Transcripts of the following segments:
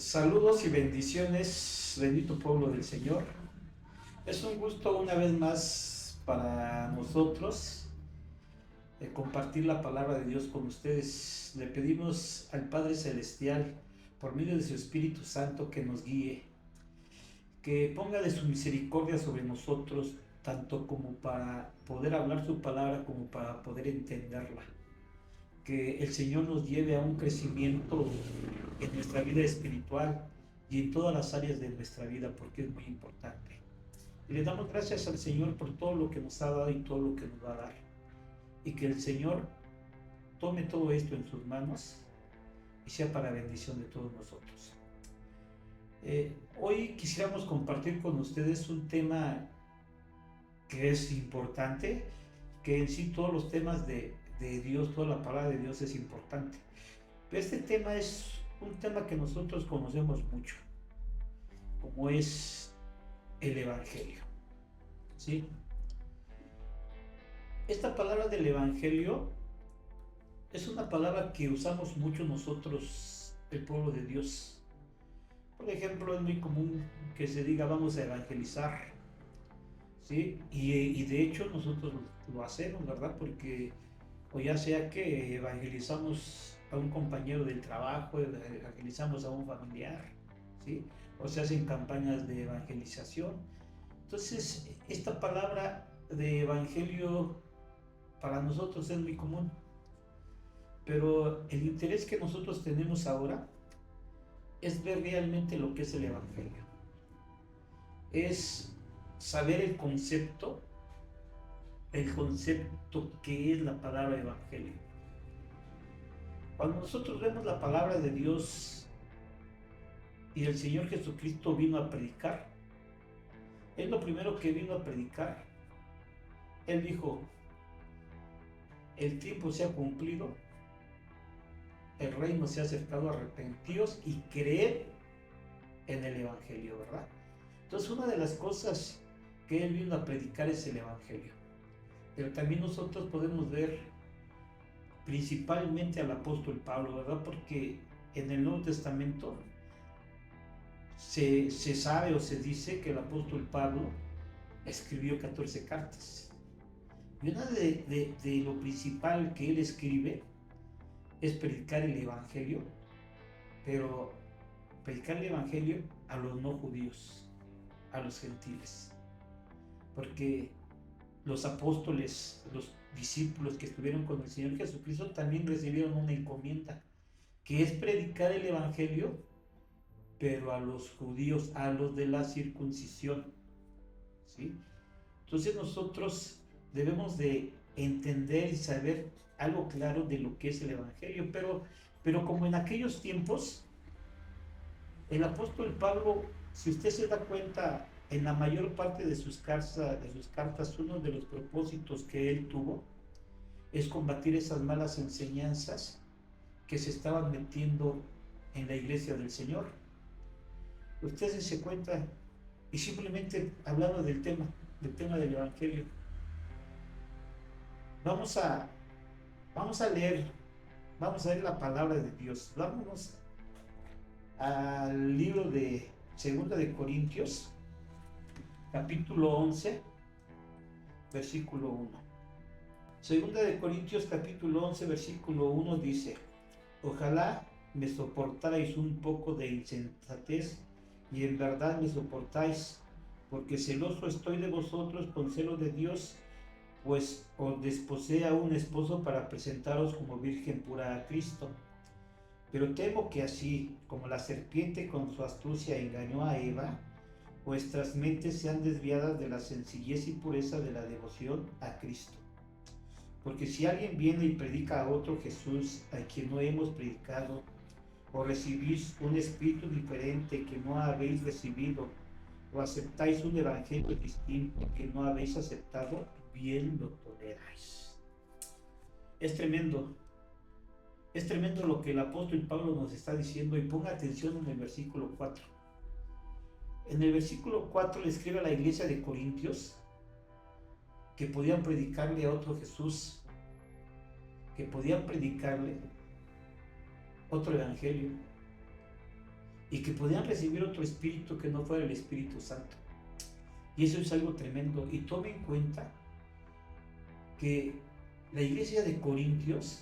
Saludos y bendiciones, bendito pueblo del Señor. Es un gusto una vez más para nosotros compartir la palabra de Dios con ustedes. Le pedimos al Padre Celestial, por medio de su Espíritu Santo, que nos guíe, que ponga de su misericordia sobre nosotros, tanto como para poder hablar su palabra como para poder entenderla. Que el Señor nos lleve a un crecimiento en nuestra vida espiritual y en todas las áreas de nuestra vida, porque es muy importante. Y le damos gracias al Señor por todo lo que nos ha dado y todo lo que nos va a dar. Y que el Señor tome todo esto en sus manos y sea para bendición de todos nosotros. Hoy quisiéramos compartir con ustedes un tema que es importante, que en sí todos los temas de Dios, toda la palabra de Dios es importante. Pero este tema es un tema que nosotros conocemos mucho, como es el Evangelio. ¿Sí? Esta palabra del Evangelio es una palabra que usamos mucho nosotros, el pueblo de Dios. Por ejemplo, es muy común que se diga vamos a evangelizar, ¿sí? Y de hecho nosotros lo hacemos, ¿verdad? Porque o ya sea que evangelizamos a un compañero del trabajo, evangelizamos a un familiar, ¿sí? O se hacen campañas de evangelización. Entonces, esta palabra de evangelio para nosotros es muy común, pero el interés que nosotros tenemos ahora es ver realmente lo que es el evangelio. Es saber el concepto que es la palabra evangelio. Cuando nosotros vemos la palabra de Dios y el Señor Jesucristo vino a predicar, Él lo primero que vino a predicar, Él dijo, el tiempo se ha cumplido, el reino se ha acercado, arrepentíos y creed en el evangelio, ¿verdad? Entonces una de las cosas que Él vino a predicar es el evangelio. Pero también nosotros podemos ver principalmente al apóstol Pablo, ¿verdad? Porque en el Nuevo Testamento se sabe o se dice que el apóstol Pablo escribió 14 cartas. Y una de lo principal que él escribe es predicar el evangelio, pero predicar el evangelio a los no judíos, a los gentiles. Porque los apóstoles, los discípulos que estuvieron con el Señor Jesucristo también recibieron una encomienda, que es predicar el evangelio, pero a los judíos, a los de la circuncisión, ¿sí? Entonces nosotros debemos de entender y saber algo claro de lo que es el evangelio, pero como en aquellos tiempos, el apóstol Pablo, si usted se da cuenta, en la mayor parte de sus cartas, uno de los propósitos que él tuvo es combatir esas malas enseñanzas que se estaban metiendo en la iglesia del Señor. Ustedes se cuenta, y simplemente hablando del tema del evangelio, vamos a leer la palabra de Dios. Vámonos al libro de Segunda de Corintios, capítulo 11, versículo 1. Segunda de Corintios, capítulo 11, versículo 1 dice, ojalá me soportarais un poco de insensatez, y en verdad me soportáis, porque celoso estoy de vosotros con celo de Dios, pues os desposé a un esposo para presentaros como virgen pura a Cristo. Pero temo que así como la serpiente con su astucia engañó a Eva, vuestras mentes sean desviadas de la sencillez y pureza de la devoción a Cristo. Porque si alguien viene y predica a otro Jesús a quien no hemos predicado, o recibís un espíritu diferente que no habéis recibido, o aceptáis un evangelio distinto que no habéis aceptado, bien lo toleráis. Es tremendo lo que el apóstol Pablo nos está diciendo, y ponga atención en el versículo 4. En el versículo 4 le escribe a la iglesia de Corintios que podían predicarle a otro Jesús, que podían predicarle otro evangelio, y que podían recibir otro espíritu que no fuera el Espíritu Santo. Y eso es algo tremendo. Y tome en cuenta que la iglesia de Corintios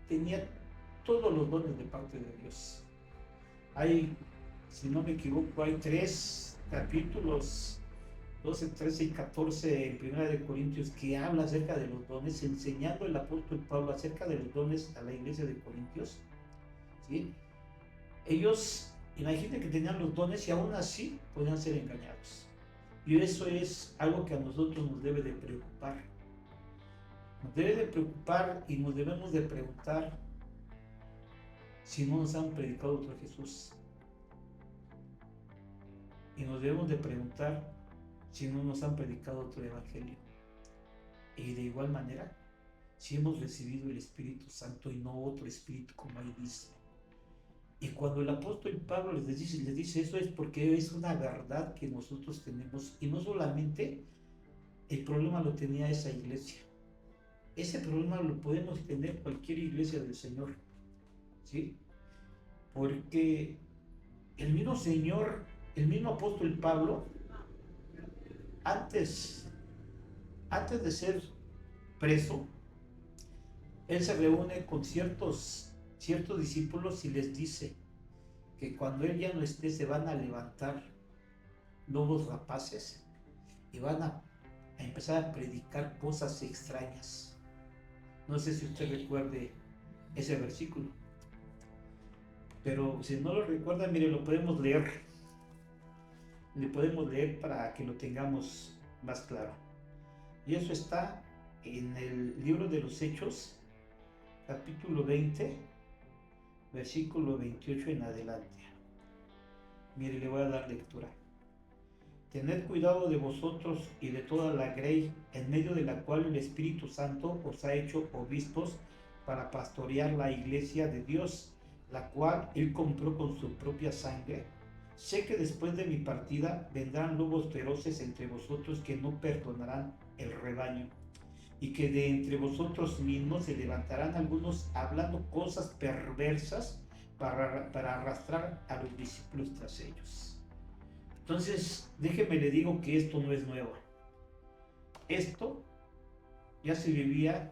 tenía todos los dones de parte de Dios. Hay, si no me equivoco, hay 3 capítulos, 12, 13 y 14 en Primera de Corintios, que habla acerca de los dones, enseñando el apóstol Pablo acerca de los dones a la iglesia de Corintios. ¿Sí? Ellos, imagínate que tenían los dones y aún así podían ser engañados. Y eso es algo que a nosotros nos debe de preocupar. Nos debe de preocupar y nos debemos de preguntar si no nos han predicado otro Jesús. Y nos debemos de preguntar si no nos han predicado otro evangelio. Y de igual manera, si hemos recibido el Espíritu Santo y no otro espíritu, como ahí dice. Y cuando el apóstol Pablo les dice eso, es porque es una verdad que nosotros tenemos. Y no solamente el problema lo tenía esa iglesia. Ese problema lo podemos tener cualquier iglesia del Señor. ¿Sí? Porque el mismo Señor, el mismo apóstol Pablo, antes de ser preso, él se reúne con ciertos discípulos y les dice que cuando él ya no esté se van a levantar lobos rapaces y van a empezar a predicar cosas extrañas. No sé si usted recuerde ese versículo, pero si no lo recuerda, mire, lo podemos leer. Le podemos leer para que lo tengamos más claro. Y eso está en el libro de los Hechos, capítulo 20, versículo 28 en adelante. Mire, le voy a dar lectura. Tened cuidado de vosotros y de toda la grey, en medio de la cual el Espíritu Santo os ha hecho obispos para pastorear la iglesia de Dios, la cual él compró con su propia sangre. Sé que después de mi partida vendrán lobos feroces entre vosotros que no perdonarán el rebaño, y que de entre vosotros mismos se levantarán algunos hablando cosas perversas para arrastrar a los discípulos tras ellos. Entonces, déjeme le digo que esto no es nuevo. Esto ya se vivía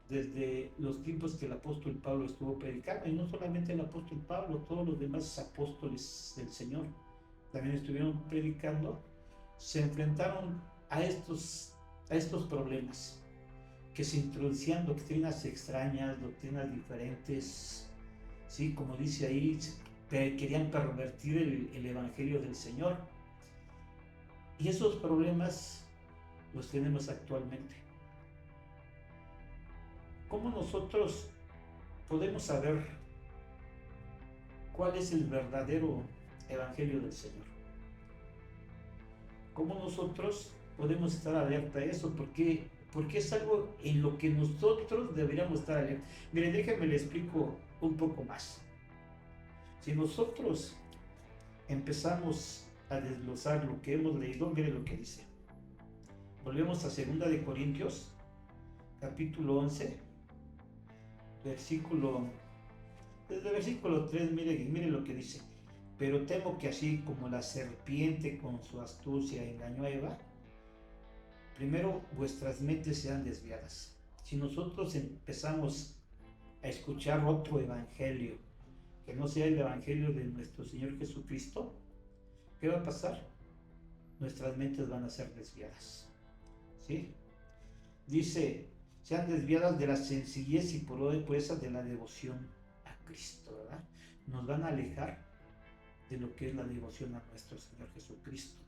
desde los tiempos que el apóstol Pablo estuvo predicando, y no solamente el apóstol Pablo, todos los demás apóstoles del Señor también estuvieron predicando, se enfrentaron a estos problemas, que se introducían doctrinas extrañas, doctrinas diferentes, ¿sí? Como dice ahí, querían pervertir el evangelio del Señor. Y esos problemas los tenemos actualmente. ¿Cómo nosotros podemos saber cuál es el verdadero evangelio del Señor? ¿Cómo nosotros podemos estar alerta a eso? Porque es algo en lo que nosotros deberíamos estar alerta. Mire, déjenme le explico un poco más. Si nosotros empezamos a desglosar lo que hemos leído, mire lo que dice. Volvemos a 2 de Corintios, capítulo 11, desde versículo 3, mire lo que dice. Pero temo que así como la serpiente con su astucia engañó a Eva, primero vuestras mentes sean desviadas. Si nosotros empezamos a escuchar otro evangelio, que no sea el evangelio de nuestro Señor Jesucristo, ¿qué va a pasar? Nuestras mentes van a ser desviadas. ¿Sí? Dice, sean desviadas de la sencillez y pureza de la devoción a Cristo, ¿verdad? Nos van a alejar de lo que es la devoción a nuestro Señor Jesucristo.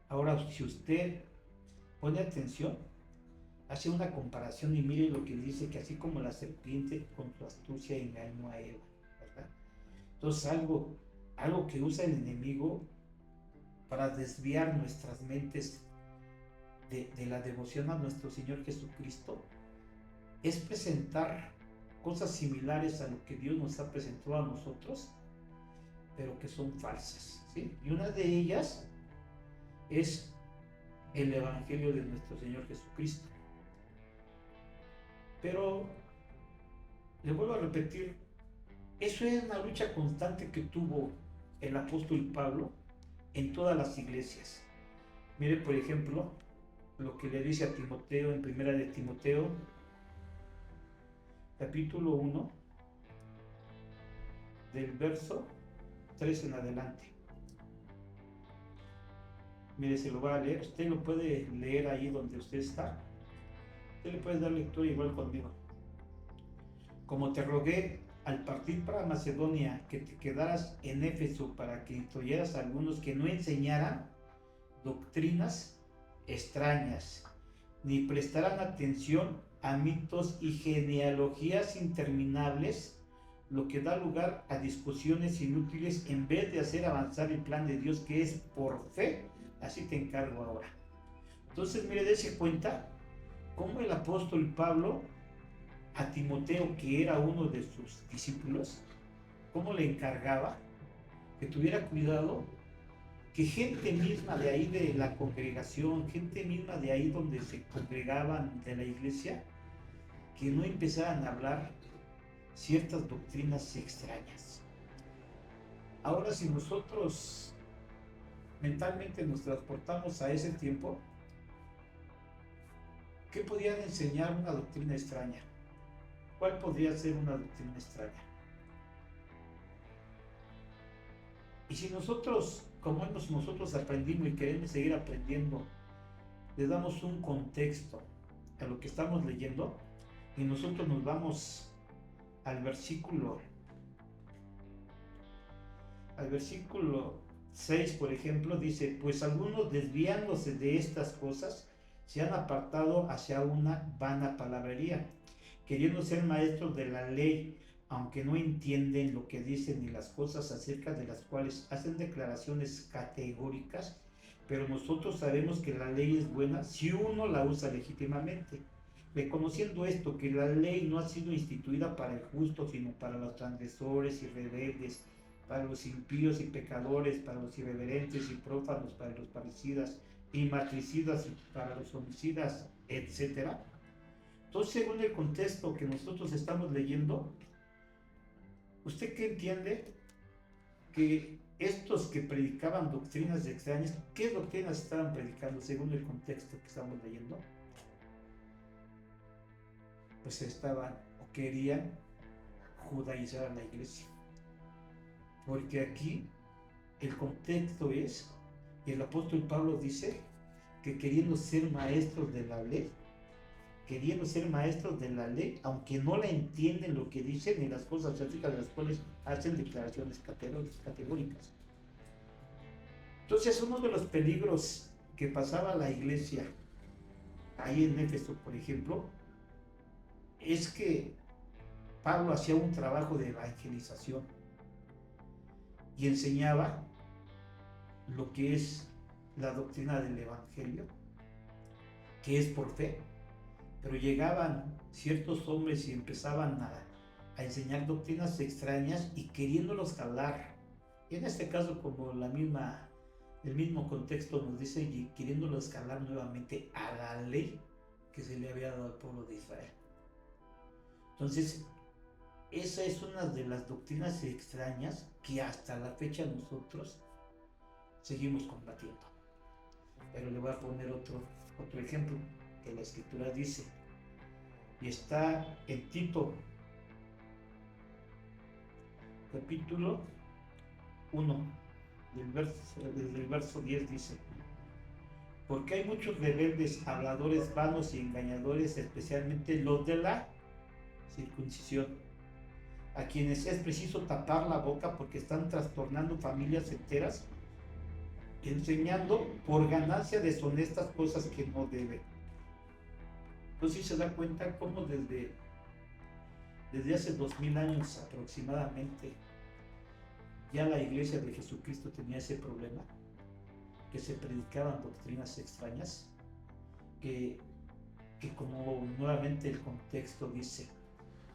Ahora, si usted pone atención, hace una comparación y mire lo que dice, que así como la serpiente con su astucia engañó a Eva, ¿verdad? Entonces algo que usa el enemigo para desviar nuestras mentes de la devoción a nuestro Señor Jesucristo es presentar cosas similares a lo que Dios nos ha presentado a nosotros, pero que son falsas, ¿sí? Y una de ellas es el evangelio de nuestro Señor Jesucristo. Pero le vuelvo a repetir, Eso es una lucha constante que tuvo el apóstol Pablo en todas las iglesias. Mire, por ejemplo, lo que le dice a Timoteo en primera de Timoteo, capítulo 1, del verso 3 en adelante. Mire, se lo va a leer. Usted lo puede leer ahí donde usted está. Usted le puede dar lectura igual conmigo. Como te rogué al partir para Macedonia que te quedaras en Éfeso para que instruyeras a algunos que no enseñaran doctrinas extrañas, ni prestaran atención a mitos y genealogías interminables, lo que da lugar a discusiones inútiles en vez de hacer avanzar el plan de Dios que es por fe. Así te encargo ahora. Entonces, mire, dése cuenta cómo el apóstol Pablo a Timoteo, que era uno de sus discípulos, cómo le encargaba que tuviera cuidado, que gente misma de ahí de la congregación, gente misma de ahí donde se congregaban de la iglesia, que no empezaran a hablar ciertas doctrinas extrañas. Ahora, si nosotros mentalmente nos transportamos a ese tiempo, ¿qué podían enseñar una doctrina extraña? ¿Cuál podría ser una doctrina extraña? Y si nosotros, como nosotros aprendimos y queremos seguir aprendiendo, le damos un contexto a lo que estamos leyendo, y nosotros nos vamos al versículo 6, por ejemplo, dice: pues algunos, desviándose de estas cosas, se han apartado hacia una vana palabrería, queriendo ser maestros de la ley, aunque no entienden lo que dicen ni las cosas acerca de las cuales hacen declaraciones categóricas. Pero nosotros sabemos que la ley es buena si uno la usa legítimamente, reconociendo esto, que la ley no ha sido instituida para el justo, sino para los transgresores y rebeldes, para los impíos y pecadores, para los irreverentes y prófanos, para los parricidas y matricidas, para los homicidas, etc. Entonces, según el contexto que nosotros estamos leyendo, ¿usted qué entiende? Que estos que predicaban doctrinas extrañas, ¿qué doctrinas estaban predicando según el contexto que estamos leyendo? Pues estaban o querían judaizar a la iglesia. Porque aquí el contexto es, y el apóstol Pablo dice, que queriendo ser maestros de la ley, aunque no la entienden lo que dicen ni las cosas acerca de las cuales hacen declaraciones categóricas. Entonces, uno de los peligros que pasaba la iglesia ahí en Éfeso, por ejemplo, es que Pablo hacía un trabajo de evangelización y enseñaba lo que es la doctrina del evangelio, que es por fe. Pero llegaban ciertos hombres y empezaban a enseñar doctrinas extrañas y queriéndolos jalar. Y en este caso, como el mismo contexto nos dice, y queriéndolos jalar nuevamente a la ley que se le había dado al pueblo de Israel. Entonces, esa es una de las doctrinas extrañas que hasta la fecha nosotros seguimos combatiendo. Pero le voy a poner otro ejemplo que la escritura dice, y está en Tito capítulo 1 desde el verso 10 dice: porque hay muchos rebeldes, habladores vanos y engañadores, especialmente los de la circuncisión, a quienes es preciso tapar la boca porque están trastornando familias enteras, enseñando por ganancia deshonestas cosas que no deben. Entonces se da cuenta cómo desde hace 2000 años aproximadamente ya la iglesia de Jesucristo tenía ese problema, que se predicaban doctrinas extrañas, que como nuevamente el contexto dice,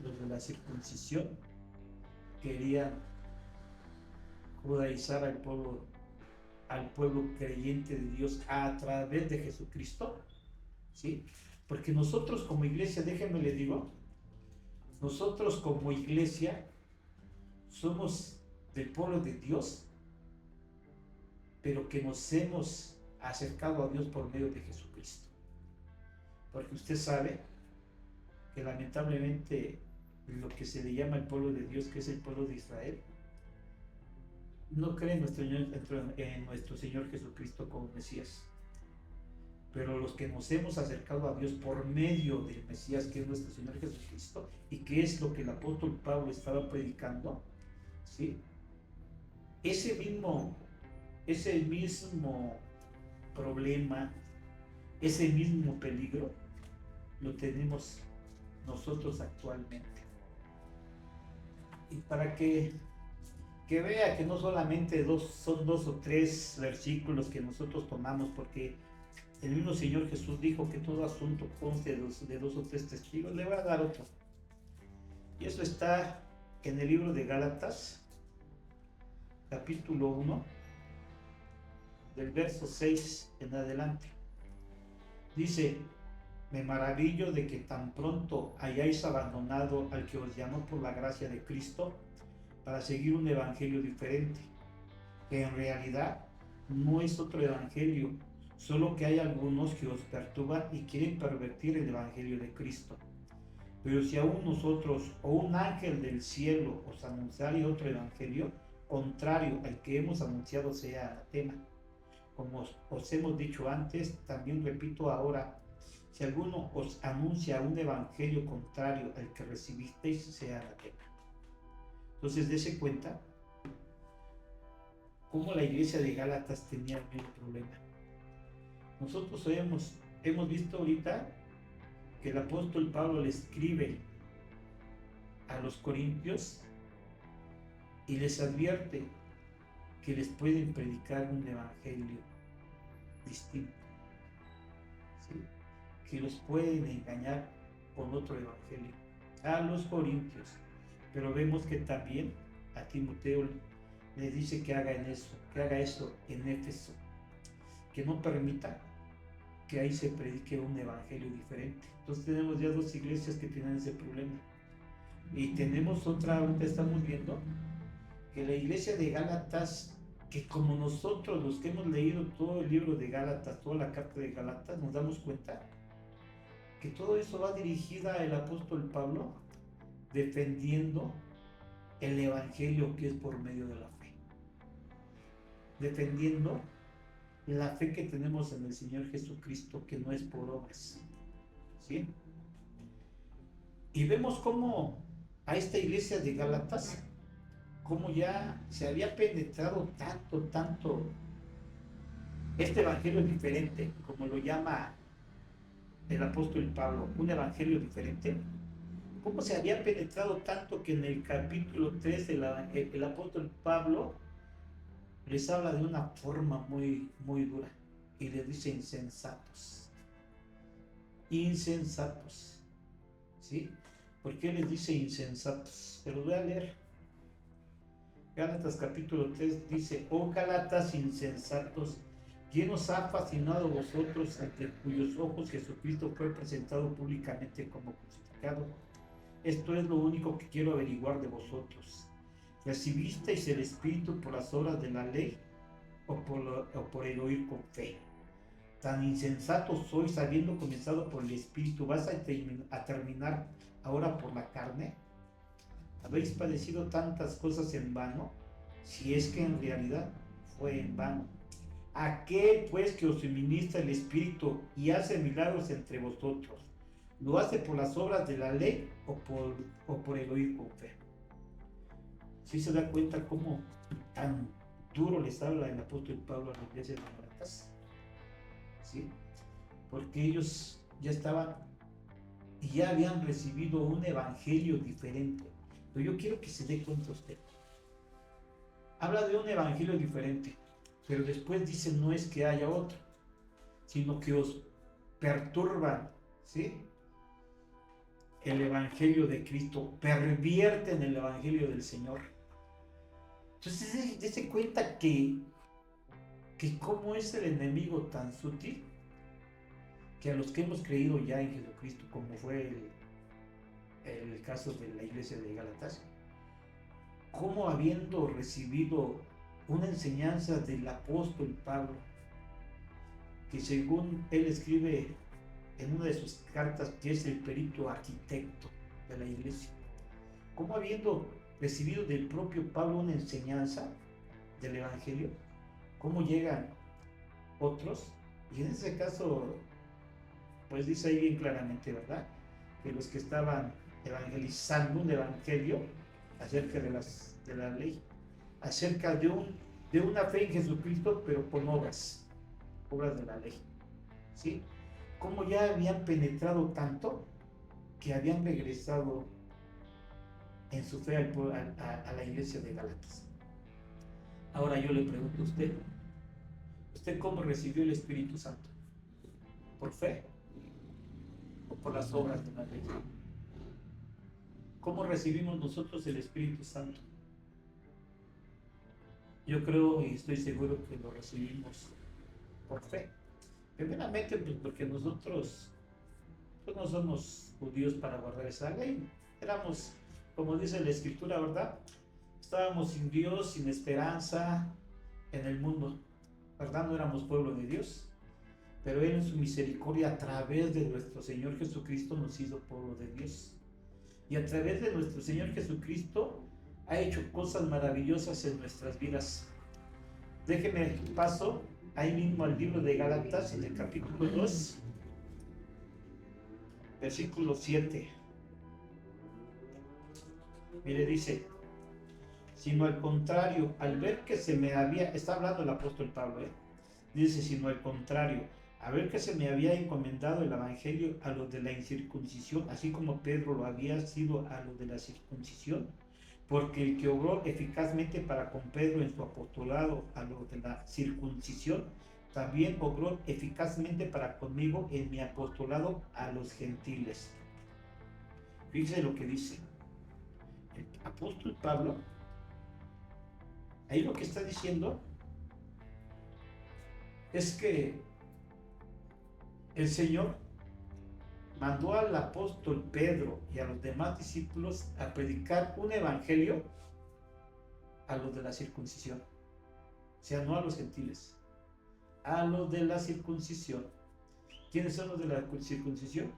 los de la circuncisión querían judaizar al pueblo creyente de Dios a través de Jesucristo, ¿sí? Porque nosotros como iglesia, déjenme le digo, nosotros como iglesia somos del pueblo de Dios, pero que nos hemos acercado a Dios por medio de Jesucristo. Porque usted sabe que lamentablemente lo que se le llama el pueblo de Dios, que es el pueblo de Israel, no cree en nuestro Señor Jesucristo como Mesías. Pero los que nos hemos acercado a Dios por medio del Mesías, que es nuestro Señor Jesucristo, y que es lo que el apóstol Pablo estaba predicando, ¿sí? Ese mismo problema, ese mismo peligro, lo tenemos nosotros actualmente. Y para que vea que no solamente son 2 o 3 versículos que nosotros tomamos, porque el mismo Señor Jesús dijo que todo asunto conste de 2 o 3 testigos. Le voy a dar otro. Y eso está en el libro de Gálatas, capítulo 1, del verso 6 en adelante. Dice: me maravillo de que tan pronto hayáis abandonado al que os llamó por la gracia de Cristo para seguir un evangelio diferente, que en realidad no es otro evangelio, solo que hay algunos que os perturban y quieren pervertir el evangelio de Cristo. Pero si aún nosotros o un ángel del cielo os anunciare otro evangelio contrario al que hemos anunciado, sea anatema. Como os hemos dicho antes, también repito ahora: si alguno os anuncia un evangelio contrario al que recibisteis, sea anatema. Entonces, dése cuenta cómo la iglesia de Gálatas tenía el mismo problema. Nosotros hemos visto ahorita que el apóstol Pablo le escribe a los corintios y les advierte que les pueden predicar un evangelio distinto, ¿sí? Que los pueden engañar con otro evangelio a los corintios. Pero vemos que también a Timoteo le dice que haga eso en Éfeso, que no permita que ahí se predique un evangelio diferente. Entonces tenemos ya 2 iglesias que tienen ese problema. Y tenemos otra, ahorita estamos viendo que la iglesia de Gálatas, que como nosotros los que hemos leído todo el libro de Gálatas, toda la carta de Gálatas, nos damos cuenta que todo eso va dirigida al apóstol Pablo defendiendo el evangelio que es por medio de la fe, defendiendo la fe que tenemos en el Señor Jesucristo, que no es por obras, ¿sí? Y vemos cómo a esta iglesia de Gálatas, cómo ya se había penetrado tanto este evangelio diferente, como lo llama el apóstol Pablo, un evangelio diferente, cómo se había penetrado tanto que en el capítulo 3 el apóstol Pablo les habla de una forma muy dura y les dice insensatos, ¿sí? ¿Por qué les dice insensatos? Se los voy a leer. Gálatas capítulo 3 dice: oh Gálatas insensatos, ¿quién os ha fascinado a vosotros, ante cuyos ojos Jesucristo fue presentado públicamente como crucificado? Esto es lo único que quiero averiguar de vosotros. ¿Recibisteis el Espíritu por las obras de la ley o por el oír con fe? Tan insensatos sois, habiendo comenzado por el Espíritu, ¿vas a terminar ahora por la carne? ¿Habéis padecido tantas cosas en vano? Si es que en realidad fue en vano. Aquel pues que os suministra el Espíritu y hace milagros entre vosotros, ¿lo hace por las obras de la ley o por el oír con fe? ¿Sí se da cuenta cómo tan duro les habla el apóstol Pablo a la iglesia de Gálatas? ¿Sí? Porque ellos ya estaban y ya habían recibido un evangelio diferente. Pero yo quiero que se dé cuenta usted. Habla de un evangelio diferente, pero después dice: no es que haya otro, sino que os perturban, ¿sí?, el evangelio de Cristo, pervierten el evangelio del Señor. Entonces, dése cuenta que cómo es el enemigo tan sutil, que a los que hemos creído ya en Jesucristo, como fue el caso de la iglesia de Gálatas, cómo habiendo recibido una enseñanza del apóstol Pablo, que según él escribe en una de sus cartas, que es el perito arquitecto de la iglesia, cómo habiendo recibido del propio Pablo una enseñanza del Evangelio, cómo llegan otros, y en ese caso, pues dice ahí bien claramente, ¿verdad?, que los que estaban evangelizando un evangelio acerca de la ley, acerca de una fe en Jesucristo, pero con obras de la ley, ¿sí? Como ya habían penetrado tanto que habían regresado en su fe a la iglesia de Gálatas. Ahora yo le pregunto a ¿usted cómo recibió el Espíritu Santo? ¿Por fe o por las obras de la ley? ¿Cómo recibimos nosotros el Espíritu Santo? Yo creo y estoy seguro que lo recibimos por fe. Primeramente, pues porque nosotros pues no somos judíos para guardar esa ley. Éramos, como dice la Escritura, ¿verdad? Estábamos sin Dios, sin esperanza en el mundo, ¿verdad? No éramos pueblo de Dios, pero Él en su misericordia a través de nuestro Señor Jesucristo nos hizo pueblo de Dios. Y a través de nuestro Señor Jesucristo ha hecho cosas maravillosas en nuestras vidas. Déjeme paso ahí mismo al libro de Gálatas, en el capítulo 2, versículo 7. Mire, dice: sino al contrario, al ver que se me había, está hablando el apóstol Pablo, dice, sino al contrario, a ver que se me había encomendado el evangelio a los de la incircuncisión, así como Pedro lo había sido a los de la circuncisión, porque el que obró eficazmente para con Pedro en su apostolado a los de la circuncisión, también obró eficazmente para conmigo en mi apostolado a los gentiles. Fíjese lo que dice el apóstol Pablo. Ahí lo que está diciendo es que el Señor mandó al apóstol Pedro y a los demás discípulos a predicar un evangelio a los de la circuncisión. O sea, no a los gentiles, a los de la circuncisión. ¿Quiénes son los de la circuncisión?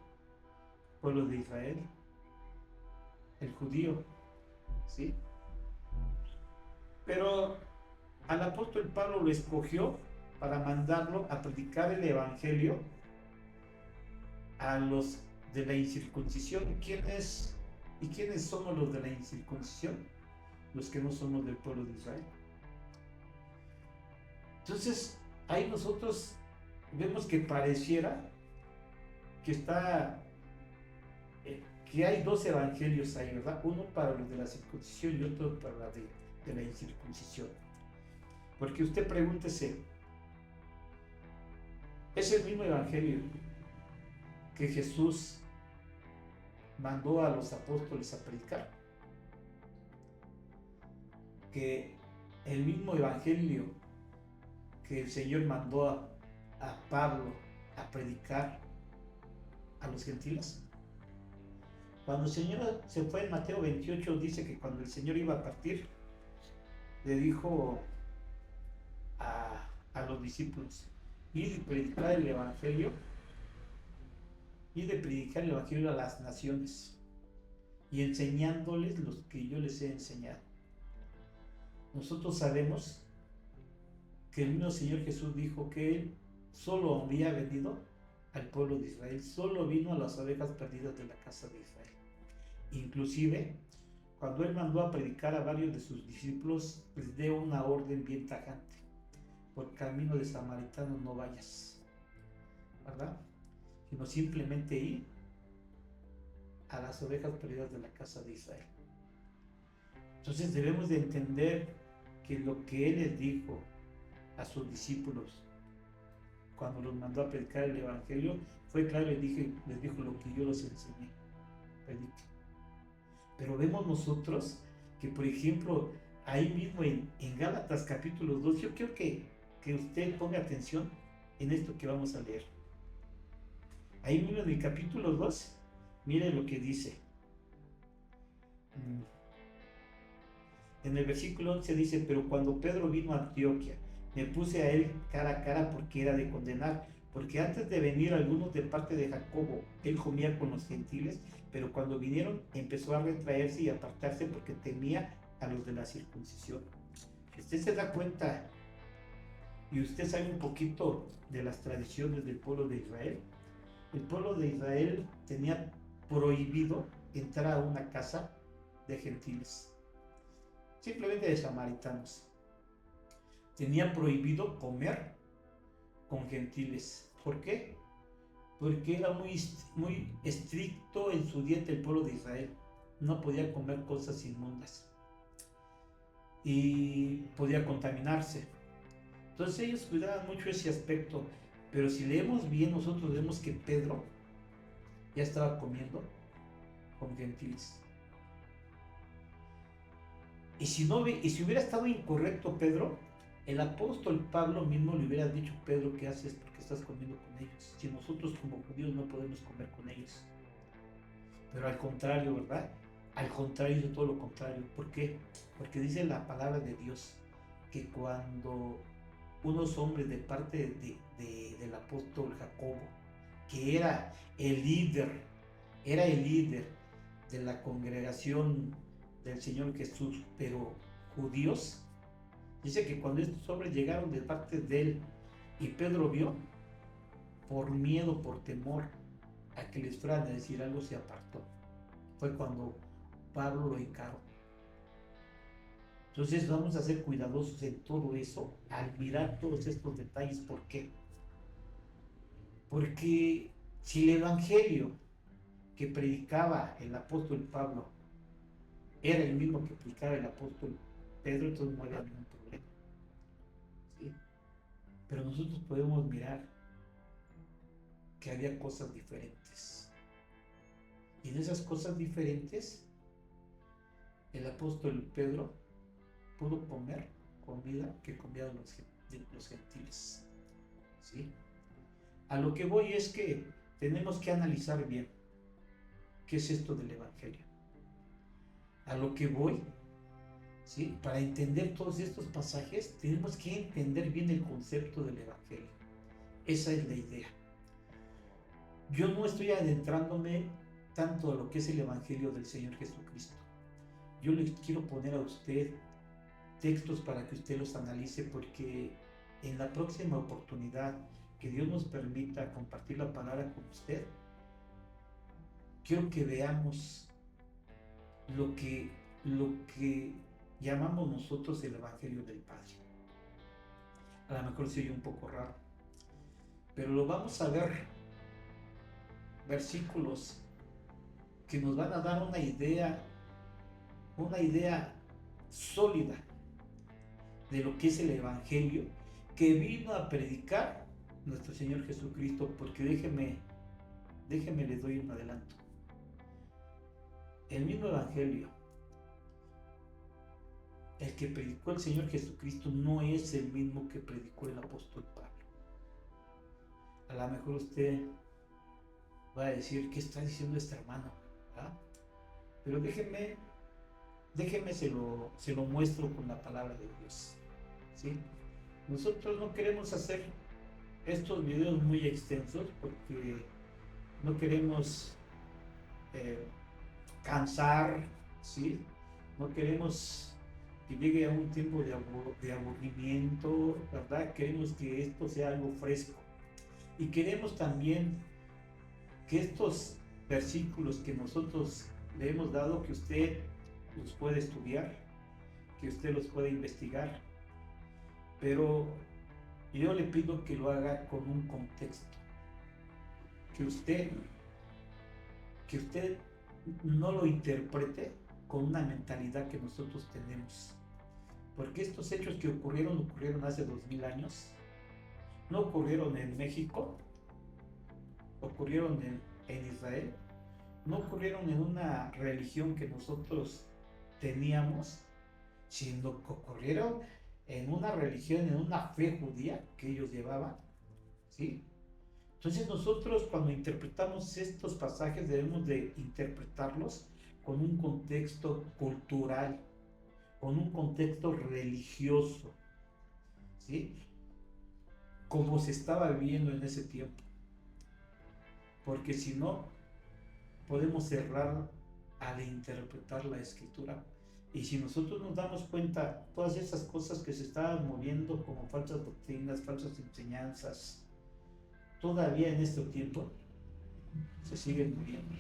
Pueblo de Israel, el judío, ¿sí? Pero al apóstol Pablo lo escogió para mandarlo a predicar el evangelio a los de la incircuncisión. ¿Quiénes somos los de la incircuncisión? Los que no somos del pueblo de Israel. Entonces, ahí nosotros vemos que pareciera que que hay dos evangelios ahí, ¿verdad? Uno para los de la circuncisión y otro para la de la incircuncisión. Porque usted pregúntese, ¿es el mismo evangelio que Jesús mandó a los apóstoles a predicar? Que el mismo evangelio que el Señor mandó a Pablo a predicar a los gentiles. Cuando el Señor se fue en Mateo 28, dice que cuando el Señor iba a partir, le dijo a los discípulos: ir y predicar el evangelio, a las naciones, y enseñándoles los que yo les he enseñado. Nosotros sabemos que el mismo Señor Jesús dijo que Él solo había venido al pueblo de Israel, solo vino a las ovejas perdidas de la casa de Israel. Inclusive, cuando Él mandó a predicar a varios de sus discípulos, les dio una orden bien tajante: por camino de samaritano no vayas, ¿verdad? Sino simplemente ir a las ovejas perdidas de la casa de Israel. Entonces debemos de entender que lo que Él les dijo a sus discípulos cuando los mandó a predicar el evangelio fue claro, les dijo lo que yo los enseñé, prediquen. Pero vemos nosotros que, por ejemplo, ahí mismo en Gálatas capítulo 2, yo quiero que usted ponga atención en esto que vamos a leer. Ahí mismo en el capítulo 2, mire lo que dice. En el versículo 11 dice, pero cuando Pedro vino a Antioquía, me puse a él cara a cara porque era de condenar, porque antes de venir algunos de parte de Jacobo, él comía con los gentiles, pero cuando vinieron empezó a retraerse y apartarse porque temía a los de la circuncisión. Si usted se da cuenta y usted sabe un poquito de las tradiciones del pueblo de Israel, el pueblo de Israel tenía prohibido entrar a una casa de gentiles, simplemente de samaritanos. Tenía prohibido comer con gentiles. ¿Por qué? Porque era muy estricto en su dieta el pueblo de Israel. No podía comer cosas inmundas y podía contaminarse. Entonces ellos cuidaban mucho ese aspecto. Pero si leemos bien, nosotros vemos que Pedro ya estaba comiendo con gentiles. Y si hubiera estado incorrecto Pedro, el apóstol Pablo mismo le hubiera dicho, Pedro, ¿qué haces? Porque estás comiendo con ellos. Si nosotros como judíos no podemos comer con ellos. Pero al contrario, ¿verdad? Al contrario, de todo lo contrario. ¿Por qué? Porque dice la palabra de Dios que cuando unos hombres de parte del apóstol Jacobo, que era el líder de la congregación del Señor Jesús, pero judíos, dice que cuando estos hombres llegaron de parte de él y Pedro vio, por miedo, por temor a que les fueran a decir algo, se apartó. Fue cuando Pablo lo encaró. Entonces vamos a ser cuidadosos en todo eso, al mirar todos estos detalles. ¿Por qué? Porque si el evangelio que predicaba el apóstol Pablo era el mismo que predicaba el apóstol Pedro, entonces no había ningún problema. ¿Sí? Pero nosotros podemos mirar que había cosas diferentes. Y en esas cosas diferentes, el apóstol Pedro pudo comer comida que comían los gentiles. ¿Sí? A lo que voy es que tenemos que analizar bien qué es esto del evangelio. A lo que voy, ¿sí? Para entender todos estos pasajes, tenemos que entender bien el concepto del evangelio. Esa es la idea. Yo no estoy adentrándome tanto a lo que es el evangelio del Señor Jesucristo. Yo les quiero poner a usted textos para que usted los analice, porque en la próxima oportunidad que Dios nos permita compartir la palabra con usted, quiero que veamos lo que llamamos nosotros el Evangelio del Padre. A lo mejor se oye un poco raro, pero lo vamos a ver, versículos que nos van a dar una idea sólida de lo que es el Evangelio que vino a predicar nuestro Señor Jesucristo. Porque déjeme les doy un adelanto. El mismo Evangelio, el que predicó el Señor Jesucristo, no es el mismo que predicó el apóstol Pablo. A lo mejor usted va a decir, ¿qué está diciendo este hermano? ¿Ah? Pero déjeme se lo muestro con la palabra de Dios. ¿Sí? Nosotros no queremos hacer estos videos muy extensos porque no queremos cansar, ¿sí? No queremos que llegue a un tiempo de aburrimiento, ¿verdad? Queremos que esto sea algo fresco. Y queremos también que estos versículos que nosotros le hemos dado, que usted los pueda estudiar, que usted los pueda investigar. Pero yo le pido que lo haga con un contexto. Que usted no lo interprete con una mentalidad que nosotros tenemos. Porque estos hechos que ocurrieron hace 2000 años. No ocurrieron en México, ocurrieron en Israel, no ocurrieron en una religión que nosotros teníamos, sino que ocurrieron en una religión, en una fe judía que ellos llevaban, ¿sí? Entonces nosotros cuando interpretamos estos pasajes debemos de interpretarlos con un contexto cultural, con un contexto religioso, ¿sí? Como se estaba viviendo en ese tiempo. Porque si no, podemos errar al interpretar la escritura. Y si nosotros nos damos cuenta, todas esas cosas que se estaban moviendo como falsas doctrinas, falsas enseñanzas, todavía en este tiempo se siguen moviendo.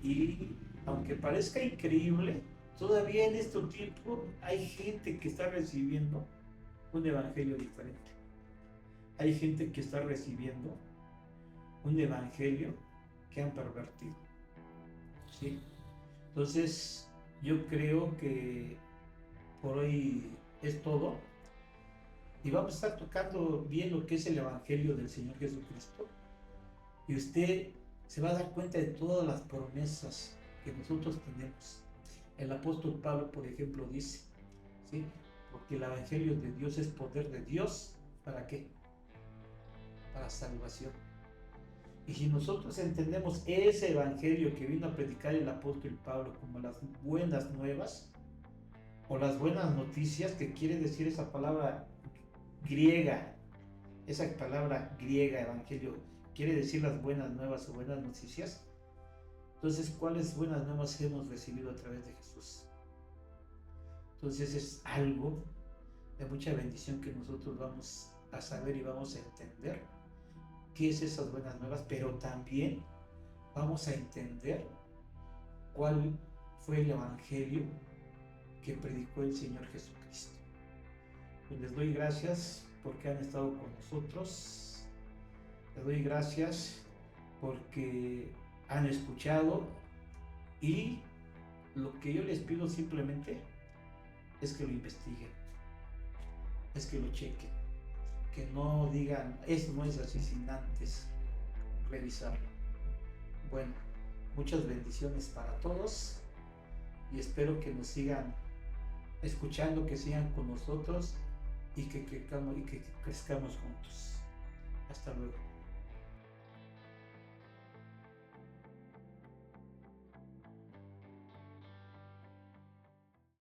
Y aunque parezca increíble, todavía en este tiempo hay gente que está recibiendo un evangelio diferente. Hay gente que está recibiendo un evangelio que han pervertido, ¿sí? Entonces, yo creo que por hoy es todo. Y vamos a estar tocando bien lo que es el evangelio del Señor Jesucristo. Y usted se va a dar cuenta de todas las promesas que nosotros tenemos. El apóstol Pablo, por ejemplo, dice, ¿sí? Porque el evangelio de Dios es poder de Dios. ¿Para qué? Para salvación. Y si nosotros entendemos ese evangelio que vino a predicar el apóstol Pablo como las buenas nuevas o las buenas noticias, que quiere decir esa palabra griega, evangelio, quiere decir las buenas nuevas o buenas noticias. Entonces, ¿cuáles buenas nuevas hemos recibido a través de Jesús? Entonces es algo de mucha bendición que nosotros vamos a saber y vamos a entender qué es esas buenas nuevas, pero también vamos a entender cuál fue el evangelio que predicó el Señor Jesucristo. Pues les doy gracias porque han estado con nosotros. Les doy gracias porque han escuchado, y lo que yo les pido simplemente es que lo investiguen, es que lo chequen, que no digan, eso no es así, sin antes revisarlo. Bueno, muchas bendiciones para todos y espero que nos sigan escuchando, que sigan con nosotros y que crezcamos juntos. Hasta luego.